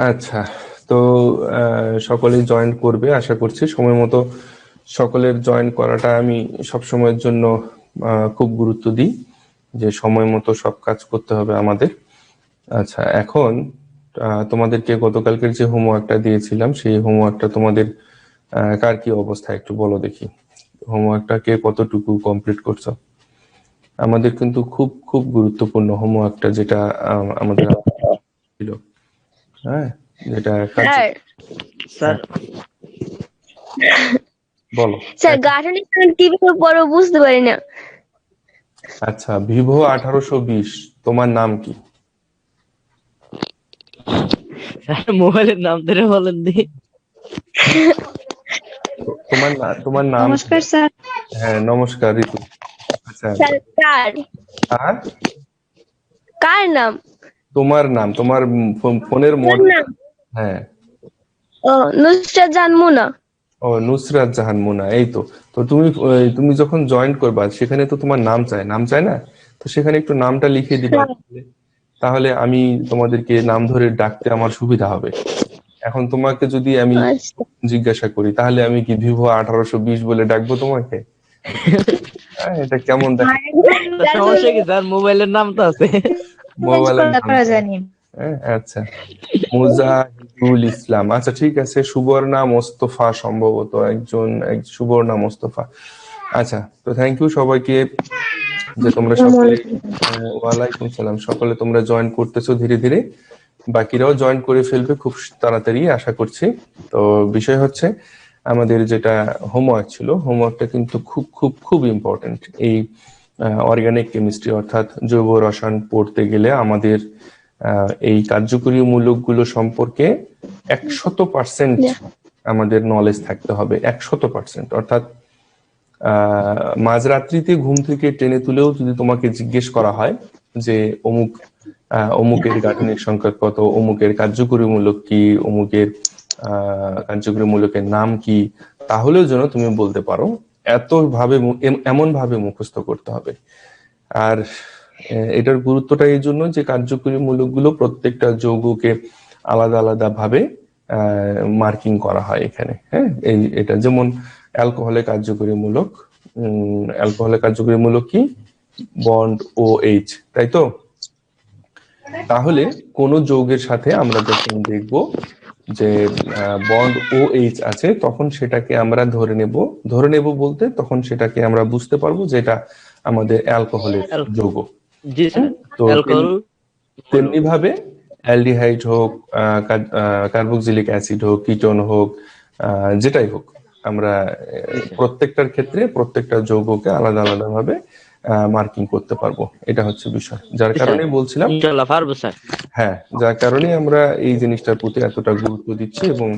আচ্ছা, তো সকলেই জয়েন করবে আশা করছি। সময় মতো সকলের জয়েন করাটা আমি সব সময়ের জন্য খুব গুরুত্ব দিই, যে সময় মতো সব কাজ করতে হবে আমাদের। আচ্ছা, এখন তোমাদেরকে গতকালকের যে হোমওয়ার্কটা দিয়েছিলাম, সেই হোমওয়ার্কটা তোমাদের কার কি অবস্থা একটু বলো দেখি। হোমওয়ার্কটাকে কতটুকু কমপ্লিট করছো? আমাদের কিন্তু খুব খুব গুরুত্বপূর্ণ হোমওয়ার্কটা, যেটা আমাদের ছিল। হ্যাঁ, যেটা স্যার বলো স্যার গাঠনিক কিভাবে পড়ো বুঝতে পারি না। আচ্ছা, ভিভো 1820 তোমার নাম কি? মোবাইলের নাম ধরে বলেন দি। তোমার নাম? নমস্কার স্যার। হ্যাঁ, নমস্কার ঋতু। আচ্ছা, স্যার কার নাম? তোমার নাম, তোমার ফোনের মডেল। হ্যাঁ। ও নুসরাত জাহান মুনা। ও, নুসরাত জাহান মুনা। এই তো। তো তুমি যখন জয়েন করবা সেখানে তো তোমার নাম চায় না? তো সেখানে একটু নামটা লিখে দিবা, তাহলে আমি তোমাদেরকে নাম ধরে ডাকতে আমার সুবিধা হবে। এখন তোমাকে যদি আমি জিজ্ঞাসা করি, তাহলে আমি কি ভিভো 1820 বলে ডাকবো তোমাকে? এটা কেমন দেখা? সমস্যা কি স্যার, মোবাইলের নাম তো আছে। মোবাইলের নাম। আচ্ছা, মুজাহিদুল ইসলাম। আচ্ছা ঠিক আছে, সুবর্ণা মোস্তফা, সম্ভবত এক সুবর্ণা মোস্তফা। আচ্ছা, তো থ্যাংক ইউ সবাইকে যে তোমরা সকলে, ওয়ালাইকুম সালাম, সকলে তোমরা জয়েন করতেছো ধীরে ধীরে। বাকিরাও জয়েন করে ফেলবে খুব তাড়াতাড়ি আশা করছি। তো বিষয় হচ্ছে আমাদের যেটা হোমওয়ার্ক ছিল, হোমওয়ার্কটা কিন্তু খুব খুব খুব ইম্পর্টেন্ট। এই অর্গানিক কেমিস্ট্রি অর্থাৎ জৈব রসায়ন পড়তে গেলে আমাদের এই কার্যকরী মূলকগুলো সম্পর্কে 100% আমাদের নলেজ থাকতে হবে। 100%। অর্থাৎ মাঝরাত্রিতে ঘুম থেকে টেনে তুলেও যদি তোমাকে জিজ্ঞেস করা হয় যে অমুকের গাঠনিক সংখ্যা কত, অমুকের কার্যকরী মূলক কি, অমুকের কার্যকরী মূলকের নাম কি, তাহলেও যেন তুমি বলতে পারো। এমন ভাবে মুখস্থ করতে হবে। আর এটার গুরুত্বটা এই জন্য যে কার্যকরী মূলকগুলো প্রত্যেকটা যৌগকে আলাদা আলাদা ভাবে মার্কিং করা হয় এখানে। হ্যাঁ, এটা যেমন অ্যালকোহলের কার্যকরী মূলক কি? বন্ড OH, তাই তো? তাহলে কোন যৌগের সাথে আমরা যখন দেখব যে বন্ড OH আছে, তখন সেটাকে আমরা ধরে নেব বলতে তখন সেটাকে আমরা বুঝতে পারবো যে এটা আমাদের অ্যালকোহলের যৌগ। তো তেমনি ভাবে অ্যালডিহাইড হোক, কার্বক্সিলিক অ্যাসিড হোক, কিটোন হোক, যেটাই হোক, আমরা প্রত্যেকটার ক্ষেত্রে প্রত্যেকটা যৌগকে আলাদা আলাদা ভাবে মার্কিং করতে পারবো। এটা হচ্ছে বিষয়, যার কারণে বলছিলাম। হ্যাঁ, যার কারণে আমরা এই জিনিসটার প্রতি এতটা গুরুত্ব দিচ্ছি এবং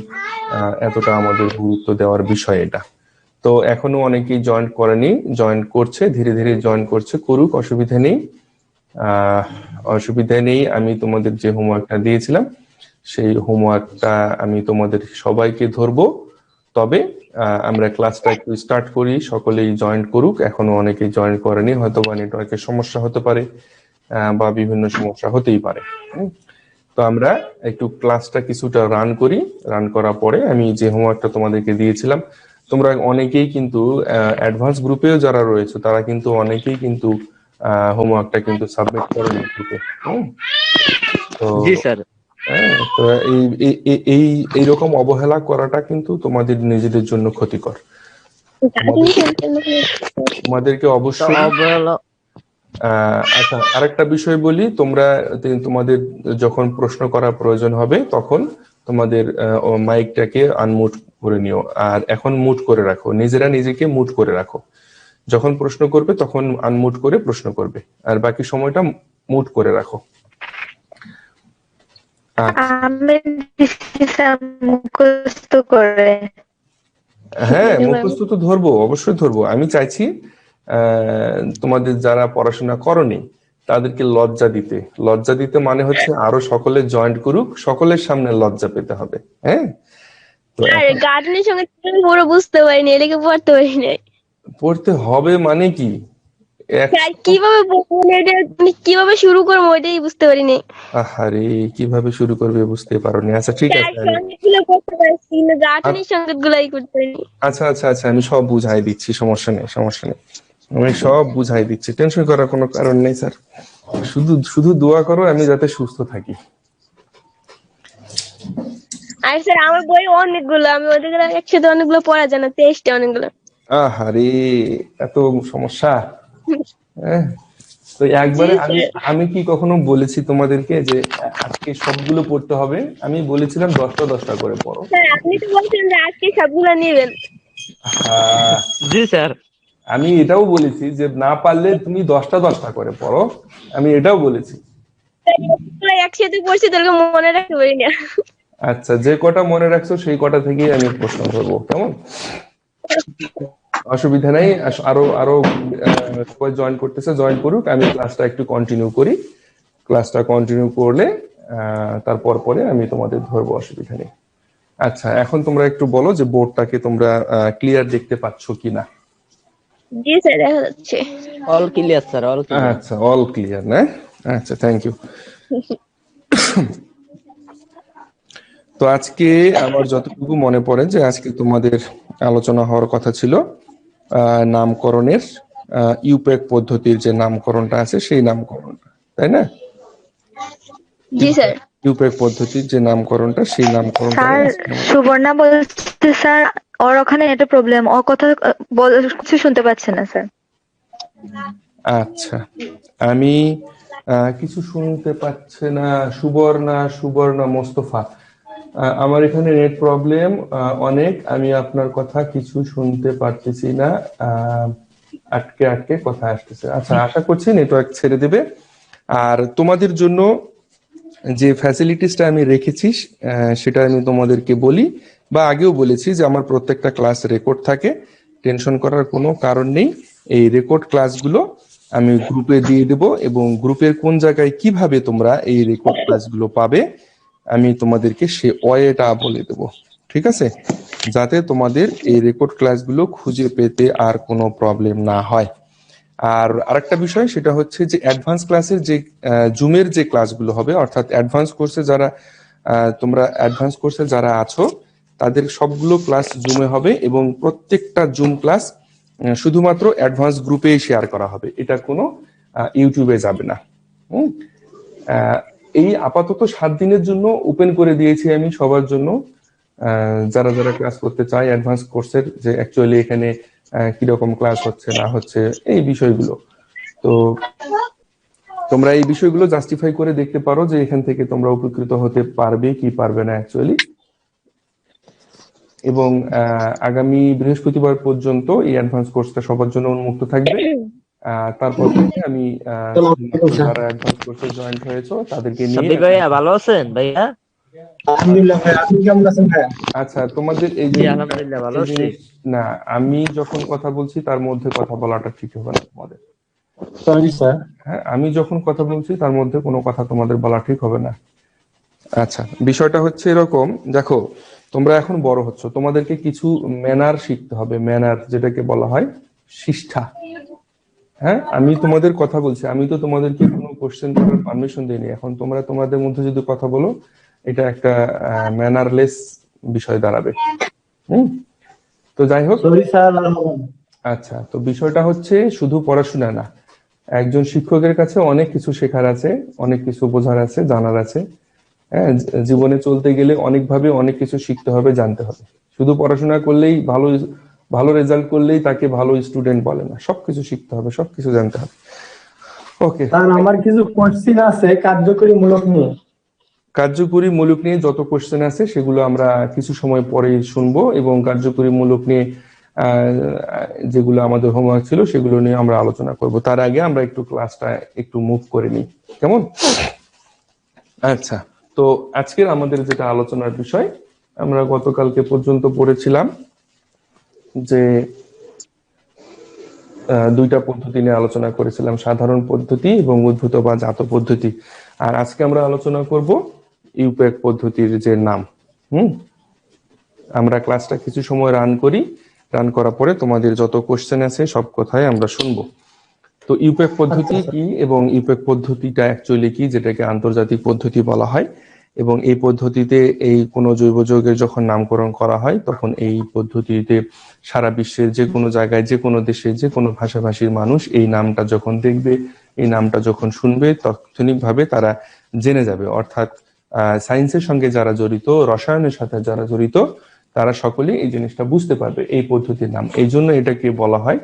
এতটা আমাদের গুরুত্ব দেওয়ার বিষয় এটা। তো এখনো অনেকেই জয়েন করছে, ধীরে ধীরে জয়েন করছে, করুক, অসুবিধা নেই। আমি তোমাদের যে হোমওয়ার্কটা দিয়েছিলাম সেই হোমওয়ার্কটা আমি তোমাদের সবাইকে ধরবো। তবে আমরা ক্লাসটা একটু স্টার্ট করি, সকলেই জয়েন করুক। এখনো অনেকেই জয়েন করেনি, হয়তো বা নেটওয়ার্কের সমস্যা হতে পারে বা বিভিন্ন সমস্যা হতেই পারে। তো আমরা একটু ক্লাসটা কিছুটা রান করার পরে আমি যে হোমওয়ার্কটা তোমাদেরকে দিয়েছিলাম, তোমরা অনেকেই কিন্তু অ্যাডভান্স গ্রুপেও যারা রয়েছে তারা কিন্তু অনেকেই কিন্তু হোমওয়ার্কটা কিন্তু সাবমিট করেনি গ্রুপে। তো জি স্যার, তো এইরকম অবহেলা করাটা কিন্তু তোমাদের নিজেদের জন্য ক্ষতিকর। তোমাদেরকে অবশ্যই আচ্ছা, আরেকটা বিষয় বলি, তোমাদের যখন প্রশ্ন করার প্রয়োজন হবে তখন তোমাদের মাইকটাকে আনমিউট করে নিও, আর এখন মিউট করে রাখো, নিজেকে মিউট করে রাখো। যখন প্রশ্ন করবে তখন আনমিউট করে প্রশ্ন করবে, আর বাকি সময়টা মিউট করে রাখো। হ্যাঁ, মুখস্থ তো ধরবো, অবশ্যই ধরবো। আমি চাইছি তোমাদের যারা পড়াশোনা করনি তাদেরকে লজ্জা দিতে মানে হচ্ছে আরো সকলে জয়েন করুক, সকলের সামনে লজ্জা পেতে হবে। হ্যাঁ, তো গার্ডেনের সঙ্গে পুরো বুঝতে পারিনি, এদিকে পড়তে পারি নাই। পড়তে হবে মানে কি? স্যার কিভাবে বলবো এটা, মানে কিভাবে শুরু করবো ওইটাই বুঝতে পারিনি। আহারে, কিভাবে শুরু করবে বুঝতে পারোনি। আচ্ছা ঠিক স্যার আছে, সংকেত গুলো করতে পারছি না, গাঠনিক সংকেত গুলাই করতে পারিনি। আচ্ছা আচ্ছা আচ্ছা, আমি সব বুঝাই দিচ্ছি, সমস্যা নেই সমস্যা নেই, আমি সব বুঝাই দিচ্ছি, টেনশন করার কোনো কারণ নেই স্যার। শুধু শুধু দোয়া করো আমি যাতে সুস্থ থাকি। আর স্যার আমার বই অনেকগুলো, আমি ওদেরগুলো একসাথে অনেকগুলো পড়া যায় না, 23টা অনেকগুলো। আহারে, এত সমস্যা। হ্যাঁ, তো একবারে জি আমি স্যার। আমি কি কখনো বলেছি তোমাদেরকে যে আজকে সবগুলো পড়তে হবে? আমি বলেছিলাম 10টা 10টা করে পড়ো। স্যার আপনি তো বলছেন যে আজকে সবগুলো নেবেন। আহ, জি স্যার। আমি এটাও বলেছি যে না পারলে তুমি 10টা 10টা করে পড়ো, আমি এটাও বলেছি। স্যার একসাথে পড়ছি তাহলে মনে রাখতে পারি না। আচ্ছা, যে কটা মনে রাখছো সেই কটা থেকেই আমি প্রশ্ন করবো, কেমন? অসুবিধা নাই। আরো আরো সবাই জয়েন করতেছে, জয়েন করুক, আমি ক্লাসটা একটু কন্টিনিউ করি। ক্লাসটা কন্টিনিউ করলে তারপর পরে আমি তোমাদের ধরবো, অসুবিধা নেই। আচ্ছা, এখন তোমরা একটু বলো যে বোর্ডটাকে তোমরা ক্লিয়ার দেখতে পাচ্ছ কিনা। জি স্যার দেখা যাচ্ছে। All clear sir, all clear. আচ্ছা, অল ক্লিয়ার না? আচ্ছা, থ্যাংক ইউ। তো আজকে আমার যতটুকু মনে পড়ে যে আজকে তোমাদের আলোচনা হওয়ার কথা ছিল নামকরণের, ইউপ্যাক পদ্ধতির যে নামকরণটা আছে সেই নামকরণটা, তাই না? জি স্যার। ইউপ্যাক পদ্ধতির যে নামকরণটা সেই নামকরণটা স্যার সুবর্ণা বলছে স্যার ওর ওখানে একটা প্রবলেম, ও কথা কিছু শুনতে পাচ্ছে না স্যার। আচ্ছা, আমি কিছু শুনতে পাচ্ছে না। সুবর্ণা মোস্তফা, আমার এখানে নেট প্রবলেম অনেক, আমি আপনার কথা কিছু শুনতে পারতেছি না, আটকে আটকে কথা আসতেছে। আচ্ছা, আশা করছি নেটওয়ার্ক ছেড়ে দেবে। আর তোমাদের জন্য যে ফ্যাসিলিটিসটা আমি রেখেছি সেটা আমি তোমাদেরকে বলি, বা আগেও বলেছি যে আমার প্রত্যেকটা ক্লাস রেকর্ড থাকে, টেনশন করার কোনো কারণ নেই। এই রেকর্ড ক্লাসগুলো আমি গ্রুপে দিয়ে দেব, এবং গ্রুপের কোন জায়গায় কিভাবে তোমরা এই রেকর্ড ক্লাসগুলো পাবে আমি তোমাদেরকে সে ওয়েটা বলে দেব, ঠিক আছে? যাতে তোমাদের এই রেকর্ড ক্লাসগুলো খুঁজে পেতে আর কোনো প্রবলেম না হয়। আর আরেকটা বিষয় সেটা হচ্ছে যে অ্যাডভান্স ক্লাসের যে জুমের যে ক্লাসগুলো হবে, অর্থাৎ অ্যাডভান্স কোর্সে যারা তোমরা অ্যাডভান্স কোর্সে যারা আছো তাদের সবগুলো ক্লাস জুমে হবে, এবং প্রত্যেকটা জুম ক্লাস শুধুমাত্র অ্যাডভান্স গ্রুপেই শেয়ার করা হবে, এটা কোনো ইউটিউবে যাবে না। এই আপাতত 7 দিনের জন্য ওপেন করে দিয়েছি আমি সবার জন্য, যারা যারা ক্লাস করতে চায় অ্যাডভান্স কোর্সের, যে অ্যাকচুয়ালি এখানে কিরকম ক্লাস হচ্ছে না হচ্ছে এই বিষয়গুলো। তো তোমরা এই বিষয়গুলো জাস্টিফাই করে দেখতে পারো যে এখান থেকে তোমরা উপকৃত হতে পারবে কি পারবে না অ্যাকচুয়ালি। এবং আগামী বৃহস্পতিবার পর্যন্ত এই অ্যাডভান্স কোর্সটা সবার জন্য উন্মুক্ত থাকবে। তারপর থেকে আমি যারা অ্যাডভান্স কোর্সে জয়েন্ট হয়েছো তাদেরকে নিয়ে সাব্বির ভাইয়া ভালো আছেন ভাইয়া? আলহামদুলিল্লাহ ভাই, আপনি কেমন আছেন ভাইয়া? আচ্ছা, তোমাদের এই জি যে আলহামদুলিল্লাহ ভালো এই আছি। জিনিস না, আমি যখন কথা বলছি তার মধ্যে কথা বলাটা ঠিক হবে না তোমাদের। Sorry sir. হ্যাঁ, আমি যখন কথা বলছি তার মধ্যে কোনো কথা তোমাদের বলা ঠিক হবে না। আচ্ছা, বিষয়টা হচ্ছে এরকম, দেখো তোমরা এখন বড় হচ্ছ, তোমাদেরকে কিছু ম্যানার শিখতে হবে, ম্যানার যেটাকে বলা হয় শিষ্ঠা। হ্যাঁ, আমি তোমাদের কথা বলছি, আমি তো তোমাদেরকে কোনো কোশ্চেন করার পারমিশন দিইনি। এখন তোমরা তোমাদের মধ্যে যদি কথা বলো এটা একটা ম্যানারলেস বিষয় দাঁড়াবে। তো যাই হোক, সরি স্যার। আচ্ছা, তো বিষয়টা হচ্ছে শুধু পড়াশোনা না, একজন শিক্ষকের কাছে অনেক কিছু শেখার আছে, অনেক কিছু বোঝার আছে, জানার আছে। হ্যাঁ, জীবনে চলতে গেলে অনেকভাবে অনেক কিছু শিখতে হবে, জানতে হবে। শুধু পড়াশোনা করলেই ভালো ভালো রেজাল্ট করলেই তাকে ভালো স্টুডেন্ট বলে না, সবকিছু শিখতে হবে, সবকিছু জানতে হবে। ওকে স্যার আমার কিছু কোশ্চিন আছে কার্যকরী মূলক নিয়ে। কার্যকরী মূলক নিয়ে যত কোশ্চেন আছে সেগুলো আমরা কিছু সময় পরে শুনবো, এবং কার্যকরী মূলক নিয়ে যেগুলো আমাদের হোমওয়ার্ক ছিল সেগুলো নিয়ে আমরা আলোচনা করব। তার আগে আমরা একটু ক্লাসটা একটু মুভ করে নিই, কেমন? আচ্ছা, তো আজকের আমাদের যেটা আলোচনার বিষয়, আমরা গতকালকে পর্যন্ত পড়েছিলাম যে দুইটা পদ্ধতি নিয়ে আলোচনা করেছিলাম, সাধারণ পদ্ধতি এবং উদ্ভূত বা জাত পদ্ধতি। আর আজকে আমরা আলোচনা করব ইউপ্যাক পদ্ধতির যে নাম। আমরা ক্লাসটা কিছু সময় রান করি, রান করার পরে তোমাদের যত কোশ্চেন আছে সব কথাই আমরা শুনবো। তো ইউপ্যাক পদ্ধতি কি এবং ইউপ্যাক পদ্ধতিটা অ্যাকচুয়ালি কি, যেটাকে আন্তর্জাতিক পদ্ধতি বলা হয়, এবং এই পদ্ধতিতে এই কোনো জৈব যৌগের যখন নামকরণ করা হয় তখন এই পদ্ধতিতে সারা বিশ্বের যে কোনো জায়গায়, যে কোনো দেশে, যে কোনো ভাষাভাষীর মানুষ এই নামটা যখন দেখবে, এই নামটা যখন শুনবে, তাৎক্ষণিকভাবে তারা জেনে যাবে। অর্থাৎ সায়েন্সের সঙ্গে যারা জড়িত, রসায়নের সাথে যারা জড়িত, তারা সকলেই এই জিনিসটা বুঝতে পারবে এই পদ্ধতির নাম। এই জন্য এটাকে বলা হয়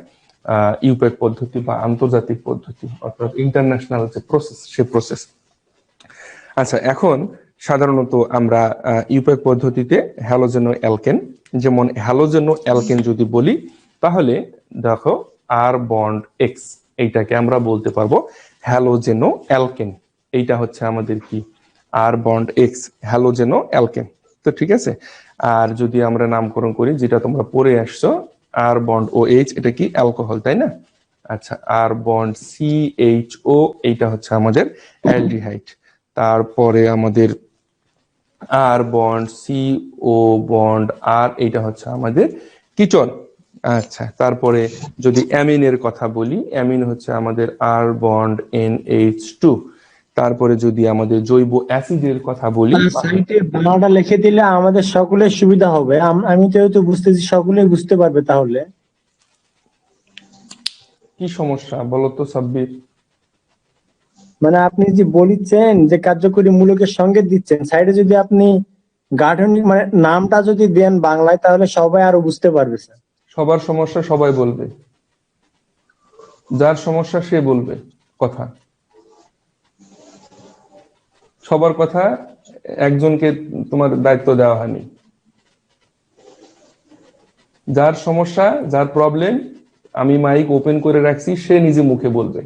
ইউপ্যাক পদ্ধতি বা আন্তর্জাতিক পদ্ধতি, অর্থাৎ ইন্টারন্যাশনাল যে প্রসেস, সে প্রসেস। আচ্ছা, এখন সাধারণত আমরা ইউপ্যাক পদ্ধতিতে হ্যালোজেনো অ্যালকেন, যেমন হ্যালোজেনো অ্যালকেন যদি বলি তাহলে দেখো আর বন্ড এক্স, এইটাকে আমরা বলতে পারবো হ্যালোজেনো অ্যালকেন। এইটা হচ্ছে আমাদের কি আর বন্ড এক্স, হ্যালোজেনো অ্যালকেন। তো ঠিক আছে। আর যদি আমরা নামকরণ করি, যেটা তোমরা পড়ে আসছো, আর বন্ড ও এইচ, এটা কি অ্যালকোহল, তাই না? আচ্ছা, আর বন্ড সি এইচ ও, এইটা হচ্ছে আমাদের অ্যালডিহাইড। তারপরে আমাদের আর বন্ড সি ও বন্ড আর, এইটা হচ্ছে আমাদের কিটোন। আচ্ছা, তারপরে যদি অ্যামিনের কথা বলি, অ্যামিন হচ্ছে আমাদের আর বন্ড NH2। তারপরে যদি আমাদের জৈব অ্যাসিডের কথা বলি, সাইটে বাংলাটা লিখে দিলে আমাদের সকলের সুবিধা হবে। আমি তো বুঝতেছি, সকলে বুঝতে পারবে তাহলে। কি সমস্যা বলো তো সাব্বির? মানে আপনি যে বলিচ্ছেন যে কার্যকরী মূলকের সঙ্গে দিচ্ছেন, সাইডে যদি আপনি গাঠনিক মানে নামটা যদি দেন বাংলায়, তাহলে সবাই আরো বুঝতে পারবে স্যার। সবার সমস্যা সবাই বলবে, যার সমস্যা সে বলবে কথা। সবার কথা একজনকে তোমার দায়িত্ব দেওয়া হয়নি। যার সমস্যা, যার প্রবলেম, আমি মাইক ওপেন করে রাখছি, সে নিজে মুখে বলবে।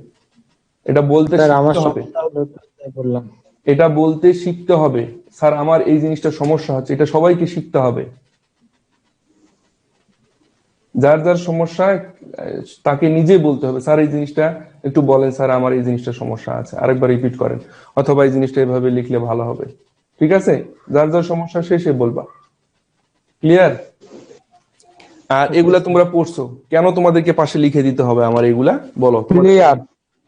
এটা বলতে স্যার আমার শিখতে হবে, সমস্যা হলো তাই বললাম। এটা বলতে শিখতে হবে। স্যার আমার এই জিনিসটা সমস্যা হচ্ছে, এটা সবাইকে শিখতে হবে। যার যার সমস্যা তাকে নিজে বলতে হবে, স্যার এই জিনিসটা একটু বলেন, স্যার আমার এই জিনিসটা সমস্যা আছে, আরেকবার রিপিট করেন, অথবা এই জিনিসটা এভাবে লিখলে ভালো হবে। ঠিক আছে? যার যার সমস্যা সে বলবা। ক্লিয়ার? আর এগুলা তোমরা পড়ছো কেন? তোমাদেরকে পাশে লিখে দিতে হবে আমার এগুলা? বলো।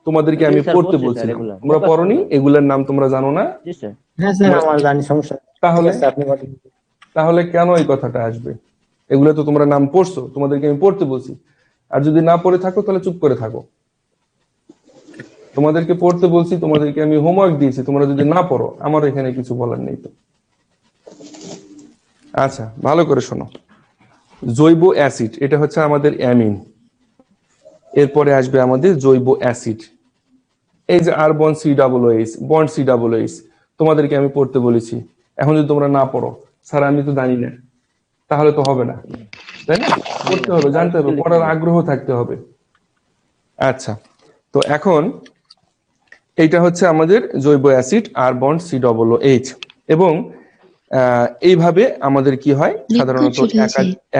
তোমাদেরকে আমি জি স্যার, পড়তে পড়ছি স্যার বলছিলাম, এগুলা। তোমরা পড়োনি, এগুলার নাম তোমরা জানো না। জি স্যার। হ্যাঁ স্যার, আমার জানি, সমস্যা নেই। তাহলে ঠিক আছে, আপনি বলেন। তাহলে কেন এই কথাটা আসবে? এগুলো তো তোমরা নাম পড়ছো, তোমাদেরকে আমি পড়তে বলছি। আর যদি না পড়ে থাকো তাহলে চুপ করে থাকো। তোমাদেরকে পড়তে বলছি, তোমাদেরকে আমি হোমওয়ার্ক দিয়েছি, তোমরা যদি না পড়ো আমার এখানে কিছু বলার নেই তো। আচ্ছা, ভালো করে শোনো। জৈব অ্যাসিড, এটা হচ্ছে আমাদের অ্যামিন। এরপরে আসবে আমাদের জৈব অ্যাসিড। এই যে আর বন্ড COOH, বন্ড COOH, তোমাদেরকে আমি পড়তে বলেছি। এখন যদি তোমরা না পড়ো, স্যার আমি তো জানি না, তাহলে তো হবে না, তাই না? পড়তে হবে, জানতে হবে, পড়ার আগ্রহ থাকতে হবে। আচ্ছা, তো এখন এইটা হচ্ছে আমাদের জৈব অ্যাসিড আর বন্ড COOH। এবং এইভাবে আমাদের কি হয়, সাধারণত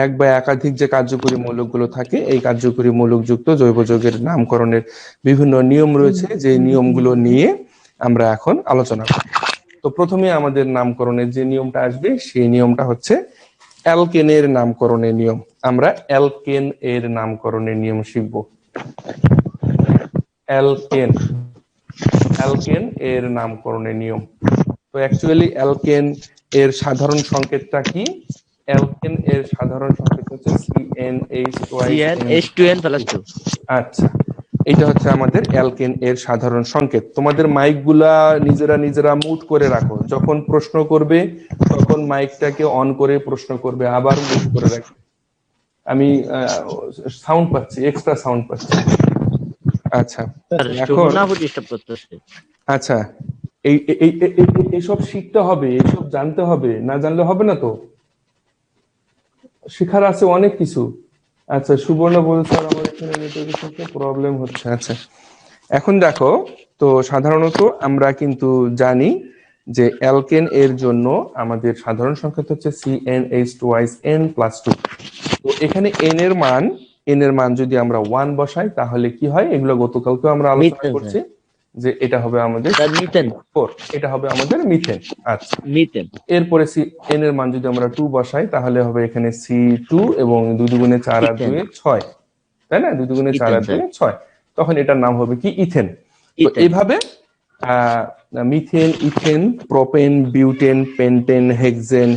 এক বা একাধিক যে কার্যকরী মৌলগুলো থাকে, এই কার্যকরী মৌলযুক্ত জৈব যৌগের নামকরণের বিভিন্ন নিয়ম রয়েছে, যে নিয়মগুলো নিয়ে আমরা এখন আলোচনা করব। তো প্রথমে আমাদের নামকরণের যে নিয়মটা আসবে, সেই নিয়মটা হচ্ছে অ্যালকেনের নামকরণের নিয়ম। আমরা অ্যালকেন এর নামকরণের নিয়ম শিখব। অ্যালকেন, অ্যালকেন এর নামকরণের নিয়ম। তো অ্যাকচুয়ালি অ্যালকেন এর সাধারণ সংকেতটা কি? অ্যালকেন এর সাধারণ সংকেত হচ্ছে CnH2n+2। আচ্ছা, এটা হচ্ছে আমাদের অ্যালকেন এর সাধারণ সংকেত। তোমাদের মাইকগুলা নিজেরা মিউট করে রাখো। যখন প্রশ্ন করবে তখন মাইকটাকে অন করে প্রশ্ন করবে, আবার মিউট করে রাখবে। আমি সাউন্ড পাচ্ছি, এক্সট্রা সাউন্ড পাচ্ছি। আচ্ছা, এখন ডিস্টার্ব করতেছে। আচ্ছা, এইসব শিখতে হবে, এইসব জানতে হবে, না জানলে হবে না তো। শেখার আছে অনেক কিছু। আচ্ছা, সুবর্ণ বলছে আমার এখানে নেটওয়ার্কের সাথে প্রবলেম হচ্ছে। আচ্ছা, এখন দেখো, তো সাধারণত আমরা কিন্তু জানি যে অ্যালকেন এর জন্য আমাদের সাধারণ সংকেত হচ্ছে CnH2n+2। তো এখানে n এর মান যদি আমরা 1 বসাই তাহলে কি হয়, এগুলো গতকালকে আমরা আলোচনা করছি, যে এটা হবে আমাদের মিথেন। 4, এটা হবে আমাদের মিথেন। আচ্ছা, মিথেন। এরপরে n এর মান যদি আমরা 2 বসাই তাহলে হবে এখানে C2 এবং 2 দুগুণে 4 আর 2 6, তাই না? 2 দুগুণে 4 আর 2 6। তখন এটার নাম হবে কি ইথেন। তো ইথেন। এইভাবে methane, ethane, propane, butane, pentane, hexane,